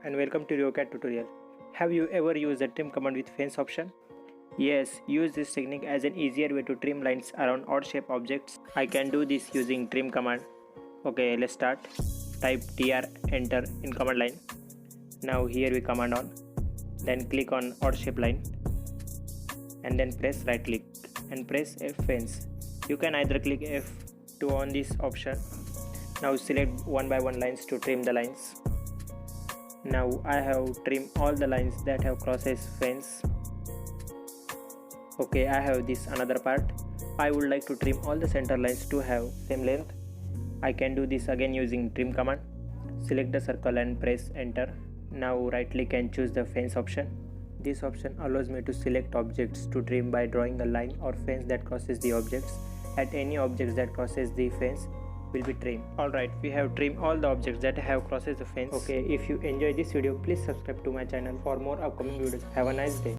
and welcome to ReoCAD tutorial. Have you ever used the trim command with fence option? Yes, use this technique as an easier way to trim lines around odd shape objects. I can do this using trim command. Okay, let's start. Type tr enter in command line. Now here we command on. Then click on odd shape line and then press right click and press F fence. You can either click F2 on this option. Now select one by one lines to trim the lines. Now I have trimmed all the lines that have crosses fence. Okay, I have this another part. I would like to trim all the center lines to have same length. I can do this again using trim command. Select the circle and press enter. Now right click and choose the fence option. This option allows me to select objects to trim by drawing a line or fence that crosses the objects. At any objects that crosses the fence will be trimmed. Alright, we have trimmed all the objects that have crosses the fence. Okay, if you enjoy this video, please subscribe to my channel for more upcoming videos. Have a nice day.